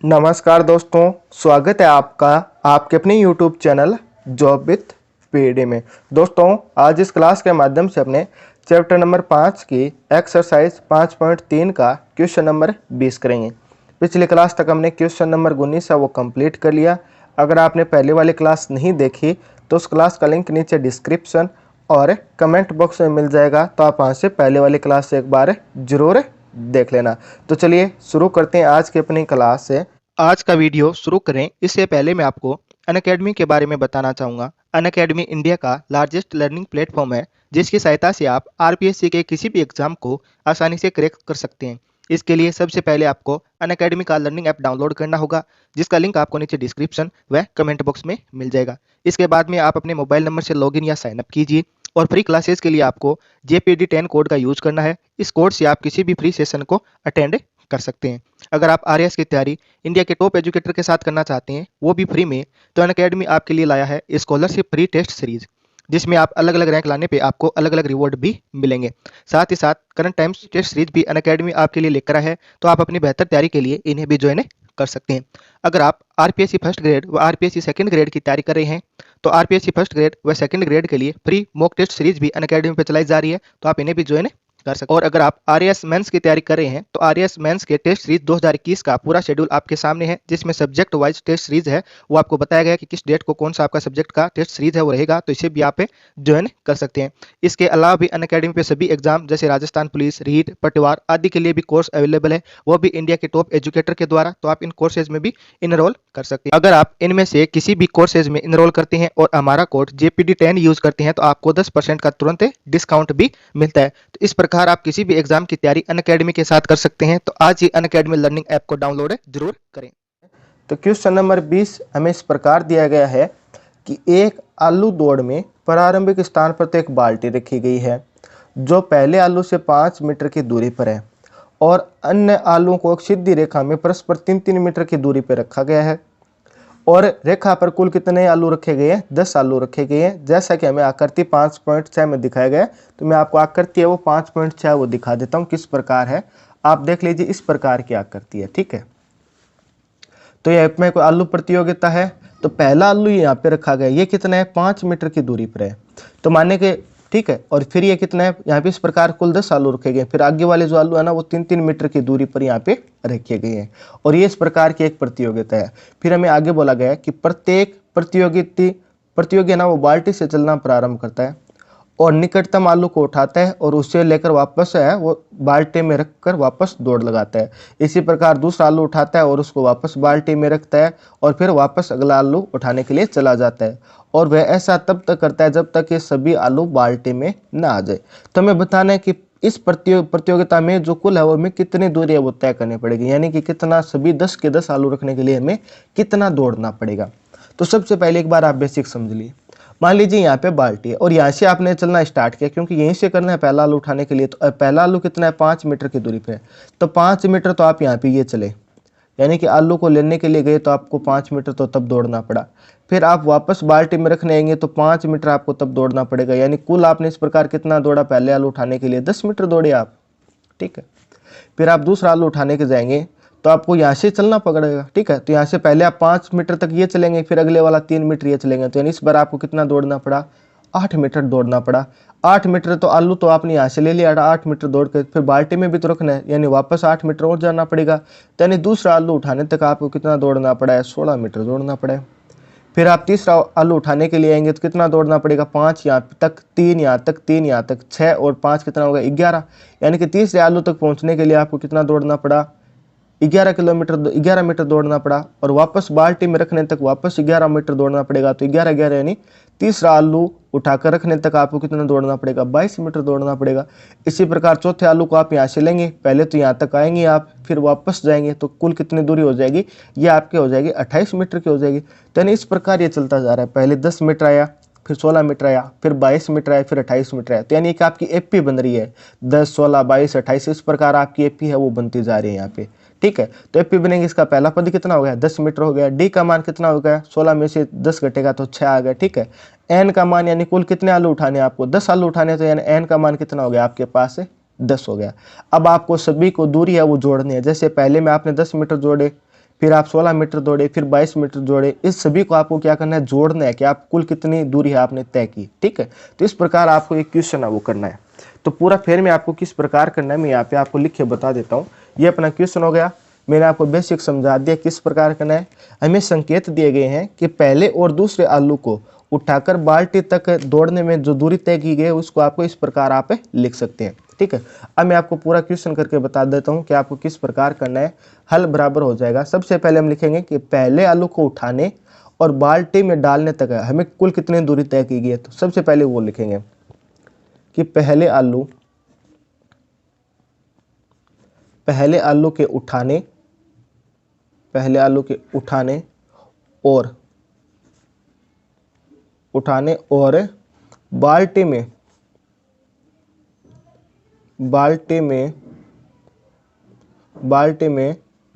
नमस्कार दोस्तों, स्वागत है आपका आपके अपने YouTube channel job with PD में। दोस्तों, आज इस क्लास के माध्यम से अपने चैप्टर नंबर 5 की एक्सरसाइज 5.3 का क्वेश्चन नंबर 20 करेंगे। पिछली क्लास तक हमने क्वेश्चन नंबर 19 है वो कंप्लीट कर लिया। अगर आपने पहले वाली क्लास नहीं देखी तो उस क्लास का लिंक नीचे डिस्क्रिप्शन और कमेंट बॉक्स में मिल जाएगा, तो आप वहाँ से पहले वाली क्लास से एक बार जरूर देख लेना। तो चलिए शुरू करते हैं आज की अपनी क्लास से। आज का वीडियो शुरू करें इससे पहले मैं आपको अनअकैडमी के बारे में बताना चाहूँगा। अनअकैडमी इंडिया का लार्जेस्ट लर्निंग प्लेटफॉर्म है, जिसकी सहायता से आप आरपीएससी के किसी भी एग्जाम को आसानी से क्रैक कर सकते हैं। इसके लिए सबसे पहले आपको अनअकैडमी का लर्निंग ऐप डाउनलोड करना होगा, जिसका लिंक आपको नीचे डिस्क्रिप्शन व कमेंट बॉक्स में मिल जाएगा। इसके बाद में आप अपने मोबाइल नंबर से लॉगिन या साइन अप कीजिए और फ्री क्लासेस के लिए आपको JPD10 कोड का यूज करना है। इस कोड से आप किसी भी फ्री सेशन को अटेंड कर सकते हैं। अगर आप आरएएस की तैयारी इंडिया के टॉप एजुकेटर के साथ करना चाहते हैं, वो भी फ्री में, तो अनअकैडमी आपके लिए लाया है स्कॉलरशिप प्री टेस्ट सीरीज, जिसमें आप अलग अलग रैंक लाने पे आपको अलग अलग रिवॉर्ड भी मिलेंगे। साथ ही साथ करंट टाइम्स टेस्ट सीरीज भी अनअकैडमी आपके लिए लेकर आया है, तो आप अपनी बेहतर तैयारी के लिए इन्हें भी ज्वाइन कर सकते हैं। अगर आप आरपीएससी फर्स्ट ग्रेड व आरपीएससी सेकंड ग्रेड की तैयारी कर रहे हैं, तो आरपीएससी फर्स्ट ग्रेड व सेकंड ग्रेड के लिए फ्री मॉक टेस्ट सीरीज भी अनअकैडमी पे चलाई जा रही है, तो आप इन्हें भी ज्वाइन कर सकते हैं। और अगर आप आरएएस मेंस की तैयारी कर रहे हैं, तो आरएएस मेंस के टेस्ट सीरीज 2021 का पूरा शेड्यूल आपके सामने है, जिसमें सब्जेक्ट वाइज टेस्ट सीरीज है। वो आपको बताया गया है कि किस डेट को कौन सा आपका सब्जेक्ट का टेस्ट सीरीज है वो रहेगा, तो इसे भी आप ज्वाइन कर सकते हैं। इसके अलावा भी अनअकैडमी पे सभी एग्जाम जैसे राजस्थान पुलिस, रीट, पटवार आदि के लिए भी कोर्स अवेलेबल है, वो भी इंडिया के टॉप एजुकेटर के द्वारा, तो आप इन कोर्सेज में भी इनरोल कर सकते हैं। अगर आप इनमें से किसी भी कोर्सेज में इनरोल करते हैं और हमारा कोड JPD10 यूज करते हैं, तो आपको 10% का तुरंत डिस्काउंट भी मिलता है। तो इस प्रकार आप किसी भी एग्जाम की तैयारी अनअकैडमी के साथ कर सकते हैं। तो आज ही अनअकैडमी लर्निंग ऐप को डाउनलोड जरूर करें। तो क्वेश्चन नंबर 20 हमें इस प्रकार दिया गया है कि एक आलू दौड़ में प्रारंभिक स्थान पर एक बाल्टी रखी गई है, जो पहले आलू से 5 मीटर की दूरी पर है, और अन्य आलू को एक सीधी रेखा में परस्पर 3-3 मीटर की दूरी पर रखा गया है। और रेखा पर कुल कितने आलू रखे गए हैं? 10 आलू रखे गए हैं, जैसा कि हमें आकृति 5.6 में दिखाया गया है। तो मैं आपको आकृति है वो 5.6 वो दिखा देता हूँ किस प्रकार है। आप देख लीजिए, इस प्रकार की आकृति है, ठीक है। तो यह में कोई आलू प्रतियोगिता है, तो पहला आलू यहाँ पे रखा गया, ये कितना है? 5 मीटर की दूरी पर है, तो माने के ठीक है। और फिर ये कितना है? यहाँ पे इस प्रकार कुल 10 आलू रखे गए। फिर आगे वाले जो आलू है ना, वो 3-3 मीटर की दूरी पर यहाँ पे रखे गए हैं, और ये इस प्रकार की एक प्रतियोगिता है। फिर हमें आगे बोला गया है कि प्रत्येक प्रतियोगी है ना, वो बाल्टी से चलना प्रारंभ करता है और निकटतम आलू को उठाता है और उसे लेकर वापस है वो बाल्टी में रखकर वापस दौड़ लगाता है। इसी प्रकार दूसरा आलू उठाता है और उसको वापस बाल्टी में रखता है और फिर वापस अगला आलू उठाने के लिए चला जाता है, और वह ऐसा तब तक करता है जब तक ये सभी आलू बाल्टी में ना आ जाए। तो हमें बताना है कि इस प्रतियोगिता में जो कुल है वो हमें कितनी दूरी है वो तय करनी पड़ेगी, यानी कि कितना सभी 10 के 10 आलू रखने के लिए हमें कितना दौड़ना पड़ेगा। तो सबसे पहले एक बार आप बेसिक समझ लिए। मान लीजिए यहाँ पे बाल्टी है और यहाँ से आपने चलना स्टार्ट किया, क्योंकि यहीं से करना है पहला आलू उठाने के लिए। तो पहला आलू कितना है? 5 मीटर की दूरी पे है, तो 5 मीटर तो आप यहाँ पे ये चले, यानी कि आलू को लेने के लिए गए तो आपको 5 मीटर तो तब दौड़ना पड़ा। फिर आप वापस बाल्टी में रखने आएंगे तो 5 मीटर आपको तब दौड़ना पड़ेगा, यानी कुल आपने इस प्रकार कितना दौड़ा? पहले आलू उठाने के लिए 10 मीटर दौड़े आप, ठीक है। फिर आप दूसरा आलू उठाने के जाएंगे तो आपको यहाँ से चलना पड़ेगा, ठीक है। तो यहाँ से पहले आप 5 मीटर तक ये चलेंगे, फिर अगले वाला 3 मीटर ये चलेंगे, तो यानी इस बार आपको कितना दौड़ना पड़ा? 8 मीटर दौड़ना पड़ा। 8 मीटर तो आलू तो आपने यहाँ से ले लिया, 8 मीटर दौड़ के फिर बाल्टी में भी तो रखना है, यानी वापस 8 मीटर और जाना पड़ेगा। तो यानी दूसरा आलू उठाने तक आपको कितना दौड़ना पड़ा है? 16 मीटर दौड़ना पड़ा है। फिर आप तीसरा आलू उठाने के लिए आएंगे तो कितना दौड़ना पड़ेगा? 5 यहाँ तक, 3 यहाँ तक, 3 यहाँ तक, 6 और 5 कितना होगा? 11, यानी कि तीसरे आलू तक पहुँचने के लिए आपको कितना दौड़ना पड़ा? 11 मीटर दौड़ना पड़ा, और वापस बाल्टी में रखने तक वापस 11 मीटर दौड़ना पड़ेगा। तो 11 यानी तीसरा आलू उठाकर रखने तक आपको कितना दौड़ना पड़ेगा? 22 मीटर दौड़ना पड़ेगा। इसी प्रकार चौथे आलू को आप यहाँ से लेंगे, पहले तो यहाँ तक आएंगे आप, फिर वापस जाएंगे, तो कुल कितनी दूरी हो जाएगी? ये आपके हो जाएगी 28 मीटर की हो जाएगी। तो यानी इस प्रकार ये चलता जा रहा है, पहले 10 मीटर आया, फिर 16 मीटर आया, फिर 22 मीटर आया, फिर 28 मीटर आया। तो यानी कि आपकी एपी बन रही है 10, 16, 22, 28, इस प्रकार आपकी एपी है वो बनती जा रही है यहाँ पे, ठीक है। तो एपी बनेगी, इसका पहला पद कितना हो गया? 10 मीटर हो गया। डी का मान कितना हो गया? 16 में से 10 घटेगा तो 6 आ गया, ठीक है। एन का मान यानी कुल कितने आलू उठाने आपको? 10 आलू उठाने, तो यानी एन का मान कितना हो गया आपके पास? 10 हो गया। अब आपको सभी को दूरी है वो जोड़नी है। जैसे पहले में आपने 10 मीटर जोड़े, फिर आप 16 मीटर दौड़े, फिर 22 मीटर दौड़े। इस सभी को आपको क्या करना है, जोड़ना है कि आप कुल कितनी दूरी है आपने तय की। ठीक है, तो इस प्रकार आपको एक क्वेश्चन है वो करना है। तो पूरा फिर में आपको किस प्रकार करना है मैं यहाँ पे आपको लिख के बता देता हूँ। ये अपना क्वेश्चन हो गया, मैंने आपको बेसिक समझा दिया किस प्रकार करना है। हमें संकेत दिए गए हैं कि पहले और दूसरे आलू को उठाकर बाल्टी तक दौड़ने में जो दूरी तय की गई है उसको आपको इस प्रकार आप लिख सकते हैं। ठीक है, अब मैं आपको पूरा क्वेश्चन करके बता देता हूँ कि आपको किस प्रकार करना है। हल बराबर हो जाएगा। सबसे पहले हम लिखेंगे कि पहले आलू को उठाने और बाल्टी में डालने तक हमें कुल कितनी दूरी तय की गई है। तो सबसे पहले वो लिखेंगे कि पहले आलू के उठाने, पहले आलू के उठाने और बाल्टी में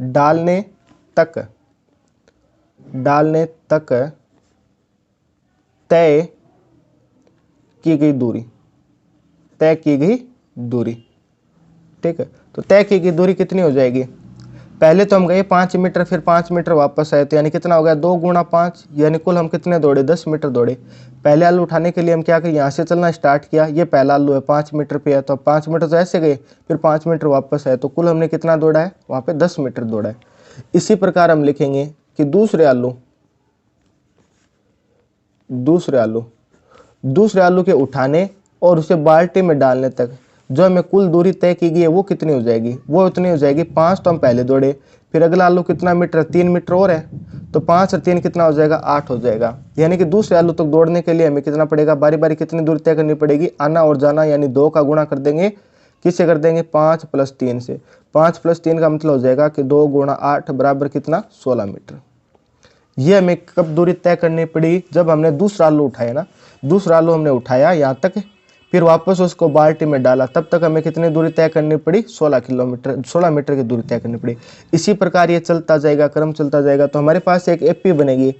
डालने तक तय की गई दूरी। ठीक है, तो तय की गई दूरी कितनी हो जाएगी। पहले तो हम गए 5 मीटर, फिर 5 मीटर वापस आए, तो यानी कितना हो गया 2 गुणा 5, यानी कुल हम कितने दौड़े 10 मीटर दौड़े। पहले आलू उठाने के लिए हम क्या करें, यहाँ से चलना स्टार्ट किया, ये पहला आलू है 5 मीटर पे है, तो 5 मीटर तो ऐसे गए, फिर 5 मीटर वापस आए, तो कुल हमने कितना दौड़ा है, वहाँ पे 10 मीटर दौड़ा है। इसी प्रकार हम लिखेंगे कि दूसरे आलू के उठाने और उसे बाल्टी में डालने तक जो हमें कुल दूरी तय की गई है वो कितनी हो जाएगी, वो इतनी हो जाएगी 5। तो हम पहले दौड़े, फिर अगला आलू कितना मीटर, 3 मीटर और है, तो 5 और 3 कितना हो जाएगा, 8 हो जाएगा। यानी कि दूसरे आलू तक दौड़ने के लिए हमें कितना पड़ेगा, बारी बारी कितनी दूरी तय करनी पड़ेगी, आना और जाना, यानी 2 का गुणा कर देंगे, किससे कर देंगे 5 + 3 से। 5 + 3 का मतलब हो जाएगा कि 2 गुणा 8 बराबर कितना 16 मीटर। ये हमें कब दूरी तय करनी पड़ी, जब हमने दूसरा आलू उठाया ना, दूसरा आलू हमने उठाया यहाँ तक, फिर वापस उसको बाल्टी में डाला, तब तक हमें कितनी दूरी तय करनी पड़ी, 16 मीटर की दूरी तय करनी पड़ी। इसी प्रकार ये चलता जाएगा, क्रम चलता जाएगा। तो हमारे पास एक एपी बनेगी।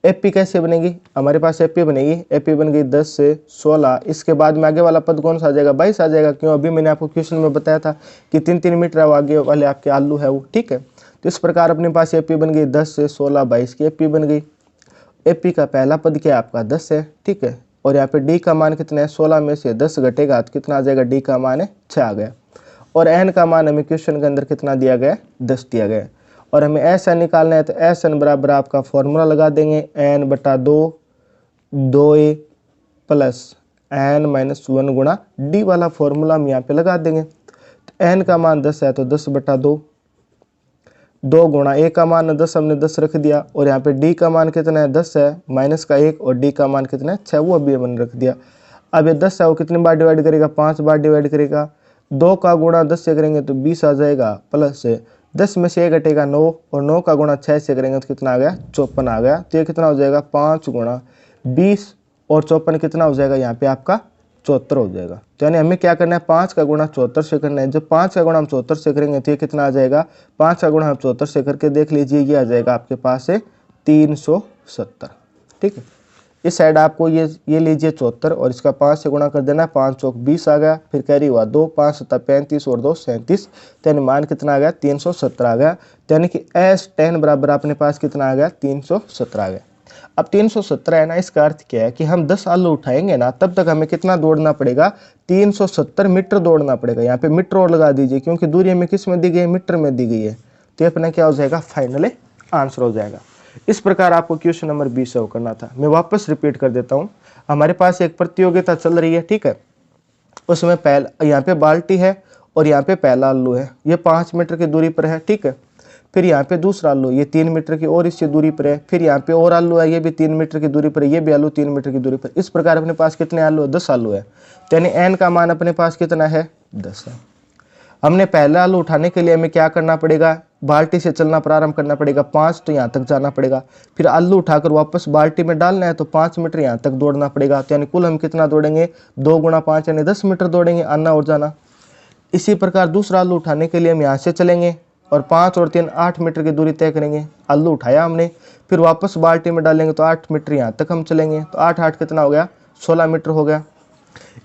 एपी कैसे बनेगी, हमारे पास एपी बनेगी, एपी बन गई 10 से 16। इसके बाद में आगे वाला पद कौन सा आ जाएगा, 22 आ जाएगा। क्यों, अभी मैंने आपको क्वेश्चन में बताया था कि 3-3 मीटर आगे वाले आपके आलू है वो। ठीक है, तो इस प्रकार अपने पास एपी बन गई 10 से 16, 22 की एपी बन गई। एपी का पहला पद क्या है आपका 10 है। ठीक है, और यहाँ पे डी का मान कितना है, 16 में से 10 घटेगा तो कितना आ जाएगा, डी का मान है 6 आ गया। और एन का मान हमें क्वेश्चन के अंदर कितना दिया गया है, 10 दिया गया है। और हमें एस एन निकालना है, तो एस एन बराबर आपका फॉर्मूला लगा देंगे, एन बटा 2 2a प्लस एन माइनस 1 गुणा डी वाला फॉर्मूला हम यहाँ पे लगा देंगे। तो एन का मान 10 है, तो 10 बटा 2 2 गुणा ए का मान 10, हमने 10 रख दिया, और यहाँ पे डी का मान कितना है 10 है, माइनस का 1, और डी का मान कितना है 6, वो अभी हमने रख दिया। अब ये 10 है वो कितनी बार डिवाइड करेगा, 5 बार डिवाइड करेगा। 2 का गुणा 10 से करेंगे तो 20 आ जाएगा, प्लस 10 में से 1 घटेगा 9, और 9 का गुणा 6 से करेंगे तो कितना आ गया 54 आ गया। तो ये कितना हो जाएगा 5 गुणा 20 और 54 कितना हो जाएगा यहाँ पे आपका 74 हो जाएगा। तो यानी हमें क्या करना है, 5 का गुणा 74 से करना है। जब 5 का गुणा हम 74 से करेंगे तो ये कितना आ जाएगा, 5 का गुणा हम 74 से करके देख लीजिए, ये आ जाएगा आपके पास है 370। ठीक है, इस साइड आपको ये लीजिए 74 और इसका 5 से गुणा कर देना, 5 चौक 20 आ गया, फिर कैरी हुआ 2, 5 7 35 और 2 37, तो यानी मान कितना आ गया 370 आ गया। तो यानी कि S10 बराबर अपने पास कितना आ गया 370 आ गया। अब 370 है ना, इसका अर्थ क्या है कि हम 10 आलू उठाएंगे ना, तब तक हमें कितना दौड़ना पड़ेगा, 370 मीटर दौड़ना पड़ेगा। यहाँ पे मीटर और लगा दीजिए, क्योंकि दूरी हमें किस में दी गई है, मीटर में दी गई है। तो ये अपना क्या हो जाएगा, फाइनली आंसर हो जाएगा। इस प्रकार आपको क्वेश्चन नंबर 20 सॉल्व करना था। मैं वापस रिपीट कर देता हूँ। हमारे पास एक प्रतियोगिता चल रही है, ठीक है, उसमें यहाँ पे बाल्टी है और यहाँ पे पहला आलू है, ये 5 मीटर की दूरी पर है। ठीक है, फिर यहाँ पे दूसरा आलू, ये 3 मीटर की और इससे दूरी पर है। फिर यहाँ पे और आलू है, ये भी 3 मीटर की दूरी पर है, ये भी आलू 3 मीटर की दूरी पर। इस प्रकार अपने पास कितने आलू है, 10 आलू है। तो यानी एन का मान अपने पास कितना है, 10 है। हमने पहला आलू उठाने के लिए हमें क्या करना पड़ेगा, बाल्टी से चलना प्रारंभ करना पड़ेगा, 5 तो यहाँ तक जाना पड़ेगा, फिर आलू उठाकर वापस बाल्टी में डालना है तो 5 मीटर यहाँ तक दौड़ना पड़ेगा। तो यानी कुल हम कितना दौड़ेंगे, 2 गुणा 5 यानी 10 मीटर दौड़ेंगे, आना और जाना। इसी प्रकार दूसरा आलू उठाने के लिए हम यहाँ से चलेंगे और 5 और 3 8 मीटर की दूरी तय करेंगे। आलू उठाया हमने, फिर वापस बाल्टी में डालेंगे तो 8 मीटर यहाँ तक हम चलेंगे, तो 8 8 कितना हो गया, 16 मीटर हो गया।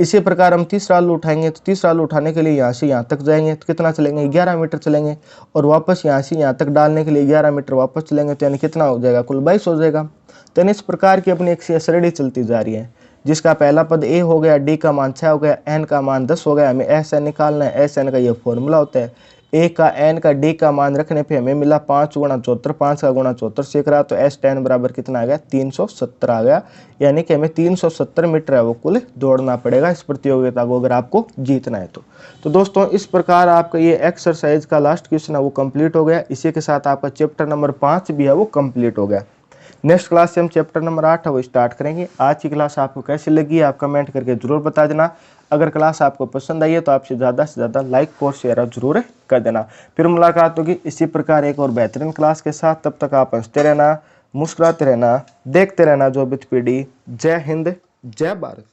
इसी प्रकार हम तीसरा आलू उठाएंगे, तो तीसरा आलू उठाने के लिए यहाँ से यहाँ तक जाएंगे तो कितना चलेंगे, 11 मीटर चलेंगे, और वापस यहाँ से यहाँ तक डालने के लिए 11 मीटर वापस चलेंगे, तो यानी कितना हो जाएगा, कुल 22 हो जाएगा। तो यानी इस प्रकार की अपनी एक श्रेणी चलती जा रही है, जिसका पहला पद ए हो गया, डी का मान 6 हो गया, एन का मान 10 हो गया। हमें एस एन निकालना है, एस एन का ये फॉर्मूला होता है, ए का एन का डी का मान रखने पे हमें मिला 5 गुणा 74, 5 का गुणा 74 सीख रहा, तो एस 10 बराबर कितना आ गया, 370 आ गया। यानी कि हमें 370 मीटर है वो कुल दौड़ना पड़ेगा इस प्रतियोगिता को अगर आपको जीतना है तो दोस्तों इस प्रकार आपका ये एक्सरसाइज का लास्ट क्वेश्चन है वो कंप्लीट हो गया। इसी के साथ आपका चैप्टर नंबर 5 भी है वो कंप्लीट हो गया। नेक्स्ट क्लास से हम चैप्टर नंबर 8 है वो स्टार्ट करेंगे। आज की क्लास आपको कैसी लगी आप कमेंट करके जरूर बता देना। अगर क्लास आपको पसंद आई है तो आपसे ज़्यादा से ज़्यादा लाइक और शेयर जरूर कर देना। फिर मुलाकात होगी इसी प्रकार एक और बेहतरीन क्लास के साथ। तब तक आप हंसते रहना, मुस्कुराते रहना, देखते रहना जॉब विद पीडी। जय हिंद, जय भारत।